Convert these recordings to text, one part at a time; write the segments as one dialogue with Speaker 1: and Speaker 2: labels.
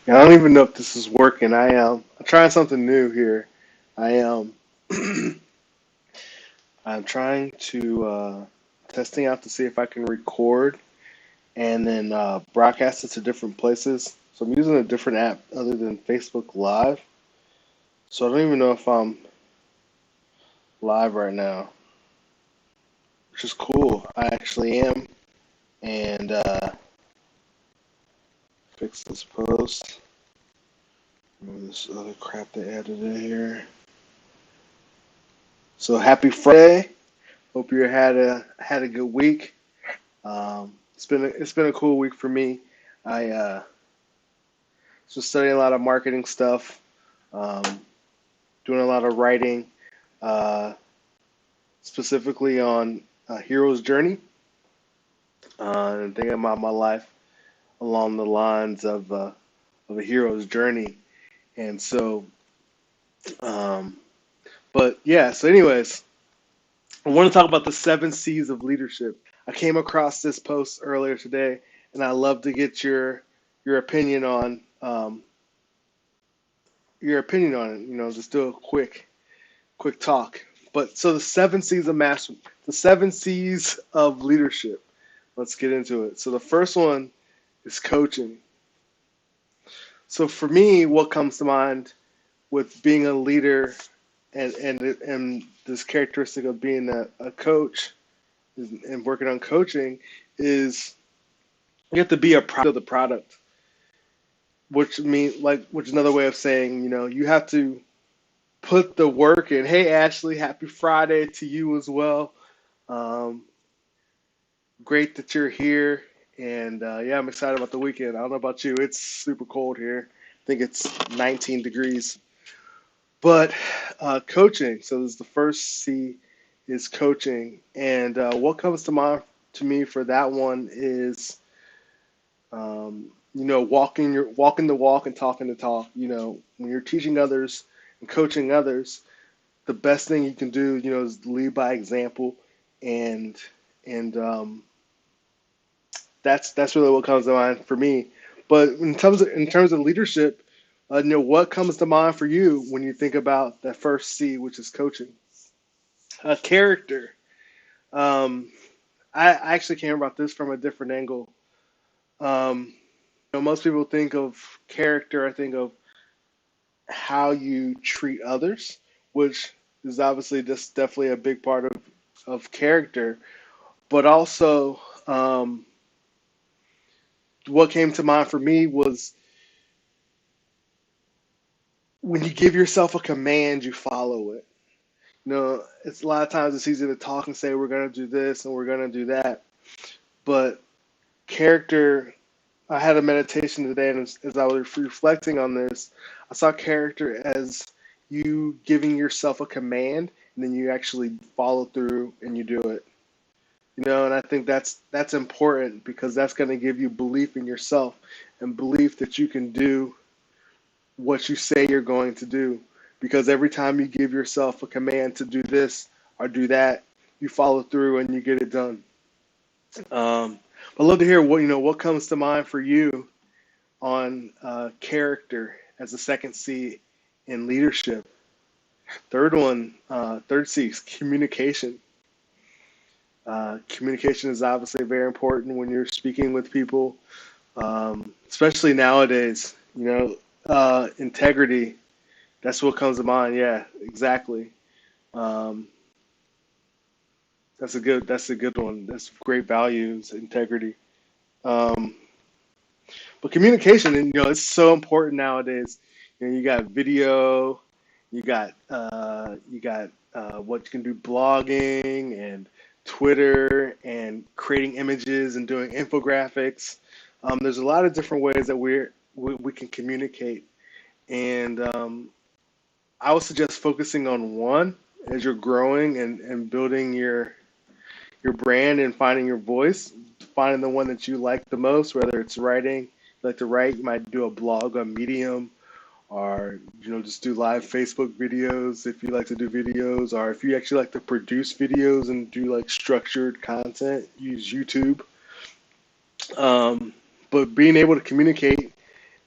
Speaker 1: I don't even know if this is working. I'm trying something new here. I I'm trying to testing out to see if I can record and then broadcast it to different places. So I'm using a different app other than Facebook Live. So I don't even know if I'm live right now, which is cool. I actually am. And fix this post. Remove this other crap they added in here. So happy Friday. Hope you had a good week. It's been a cool week for me. I was studying a lot of marketing stuff, um, doing a lot of writing, uh, specifically on hero's journey, and thinking about my life along the lines of a hero's journey. And so, um, but yeah. So, anyways, I want to talk about the 7 C's of leadership. I came across this post earlier today, and I love to get your opinion on it. Just do a quick talk. But so the 7 C's of leadership. Let's get into it. So the first one is coaching. So for me, what comes to mind with being a leader and this characteristic of being a coach and working on coaching is you have to be a product of the product, which is another way of saying, you have to put the work in. Hey, Ashley, happy Friday to you as well. Um, Great that you're here. And yeah, I'm excited about the weekend. I don't know about you. It's super cold here. I think it's 19 degrees. But coaching. So this is the first C is coaching. And what comes to mind to me for that one is, walking the walk and talking the talk. When you're teaching others and coaching others, the best thing you can do, is lead by example, and and that's really what comes to mind for me. But in terms of leadership, what comes to mind for you when you think about that first C, which is coaching? Character. Um, I actually came about this from a different angle. Um, most people think of character. I think of how you treat others, which is obviously just definitely a big part of character. But also, what came to mind for me was when you give yourself a command, you follow it. It's a lot of times it's easy to talk and say we're going to do this and we're going to do that, but character. I had a meditation today, and as I was reflecting on this, I saw character as you giving yourself a command, and then you actually follow through and you do it. And I think that's important because that's going to give you belief in yourself and belief that you can do what you say you're going to do. Because every time you give yourself a command to do this or do that, you follow through and you get it done. I'd love to hear what comes to mind for you on character as the second C in leadership. Third C is communication. Communication is obviously very important when you're speaking with people, especially nowadays. Integrity. That's what comes to mind. Yeah, exactly. Um, that's a good one. That's great values, integrity. Um, but communication, and it's so important nowadays. You got video, you got what you can do, blogging and Twitter and creating images and doing infographics. There's a lot of different ways that we can communicate, and I would suggest focusing on one as you're growing and building your brand and finding your voice, finding the one that you like the most, whether it's writing, you like to write, you might do a blog on Medium, or just do live Facebook videos if you like to do videos, or if you actually like to produce videos and do like structured content, use YouTube. Um, but being able to communicate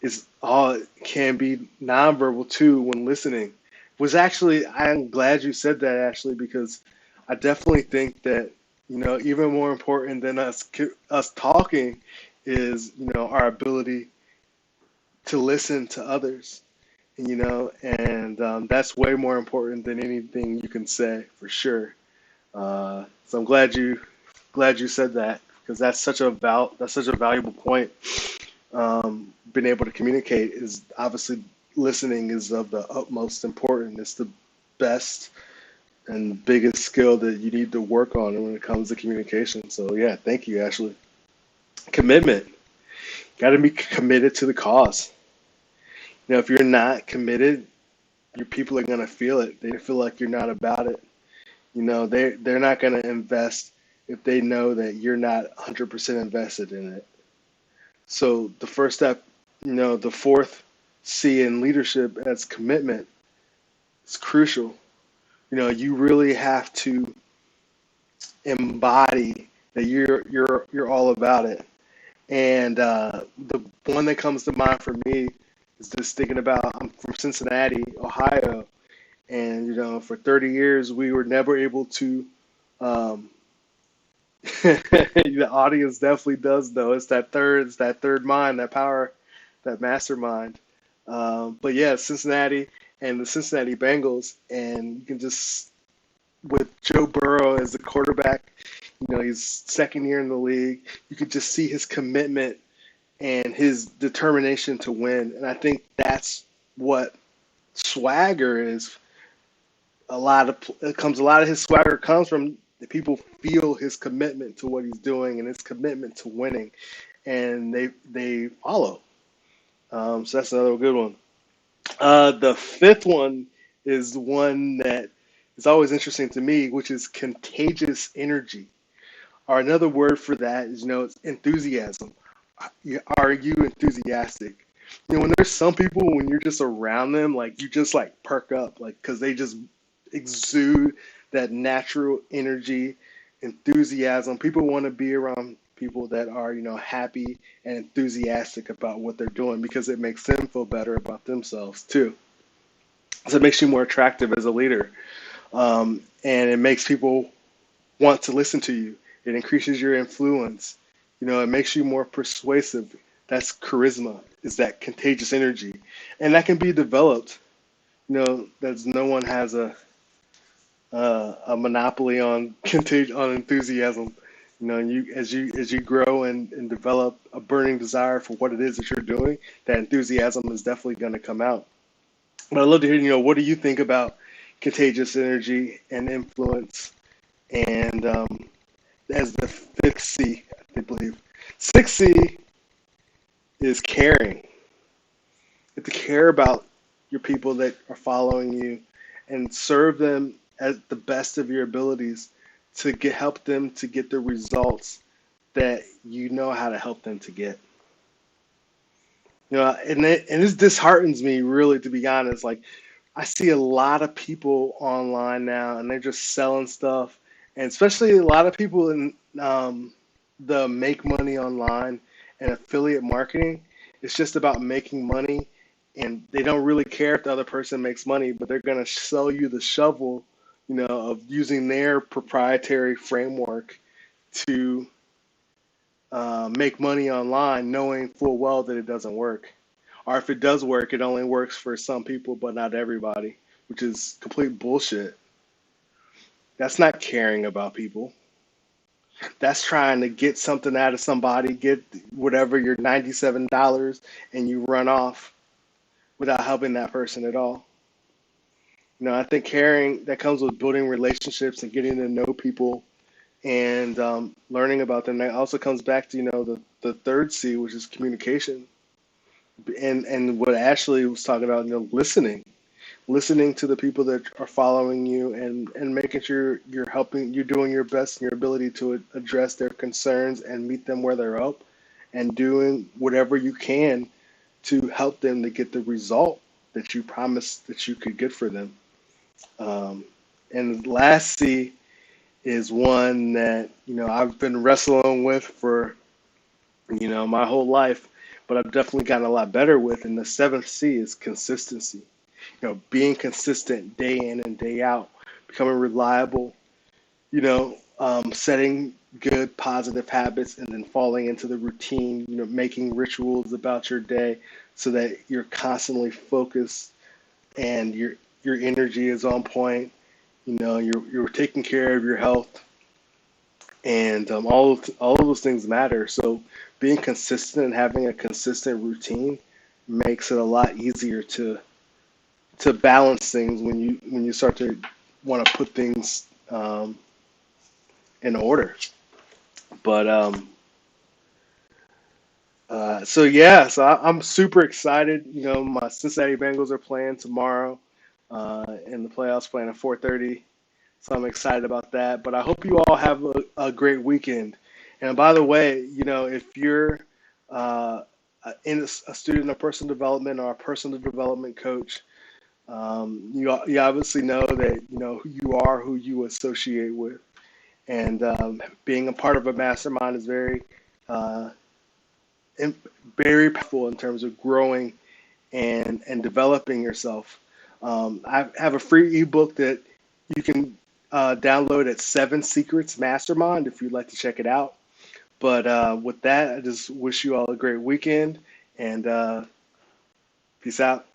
Speaker 1: is all can be nonverbal too when listening. Was actually I'm glad you said that actually because I definitely think that even more important than us talking is our ability to listen to others. And that's way more important than anything you can say for sure. So I'm glad you said that because that's such a valuable point. Being able to communicate is obviously listening is of the utmost importance. It's the best and biggest skill that you need to work on when it comes to communication. So yeah, thank you, Ashley. Commitment. Got to be committed to the cause. If you're not committed, your people are gonna feel it. They feel like you're not about it. They're not gonna invest if they know that you're not 100% invested in it. So the first step, the fourth C in leadership as commitment is crucial. You really have to embody that you're all about it. And the one that comes to mind for me is just thinking about I'm from Cincinnati, Ohio, and for 30 years we were never able to. Um, the audience definitely does though. It's that third mind, that power, that mastermind. But yeah, Cincinnati and the Cincinnati Bengals, and you can just with Joe Burrow as the quarterback. He's second year in the league. You could just see his commitment and his determination to win. And I think that's what swagger is. A lot of his swagger comes from the people feel his commitment to what he's doing and his commitment to winning, and they follow. So that's another good one. The fifth one is one that is always interesting to me, which is contagious energy. Or another word for that is, it's enthusiasm. Are you enthusiastic? When there's some people, when you're just around them, like you just like perk up, like because they just exude that natural energy, enthusiasm. People want to be around people that are, happy and enthusiastic about what they're doing because it makes them feel better about themselves too. So it makes you more attractive as a leader, and it makes people want to listen to you. It increases your influence. It makes you more persuasive. That's charisma, is that contagious energy. And that can be developed. That's no one has a monopoly on on enthusiasm. And as you grow and develop a burning desire for what it is that you're doing, that enthusiasm is definitely going to come out. But I'd love to hear, what do you think about contagious energy and influence? And as the fifth C, I believe. Sixth C is caring. You have to care about your people that are following you and serve them at the best of your abilities to help them to get the results that you know how to help them to get. And this disheartens me really, to be honest. Like I see a lot of people online now, and they're just selling stuff, and especially a lot of people in the make money online and affiliate marketing. It's just about making money, and they don't really care if the other person makes money, but they're gonna sell you the shovel, of using their proprietary framework to make money online, knowing full well that it doesn't work. Or if it does work, it only works for some people, but not everybody, which is complete bullshit. That's not caring about people. That's trying to get something out of somebody, get whatever your $97, and you run off without helping that person at all. I think caring that comes with building relationships and getting to know people and learning about them. That also comes back to the third C, which is communication, and what Ashley was talking about, listening to the people that are following you and making sure you're doing your best in your ability to address their concerns and meet them where they're up and doing whatever you can to help them to get the result that you promised that you could get for them. And last C is one that I've been wrestling with for my whole life, but I've definitely gotten a lot better with. And the seventh C is consistency. Being consistent day in and day out, becoming reliable, setting good positive habits and then falling into the routine, making rituals about your day so that you're constantly focused and your energy is on point. You're taking care of your health, and all of those things matter. So being consistent and having a consistent routine makes it a lot easier to balance things when you start to want to put things in order. But so yeah, so I'm super excited. My Cincinnati Bengals are playing tomorrow, and the playoffs playing at 4:30. So I'm excited about that. But I hope you all have a great weekend. And by the way, if you're uh, a student of personal development or a personal development coach, you obviously know that who you are, who you associate with, and being a part of a mastermind is uh, in, very powerful in terms of growing and developing yourself. I have a free ebook that you can download at Seven Secrets Mastermind if you'd like to check it out. But with that, I just wish you all a great weekend and peace out.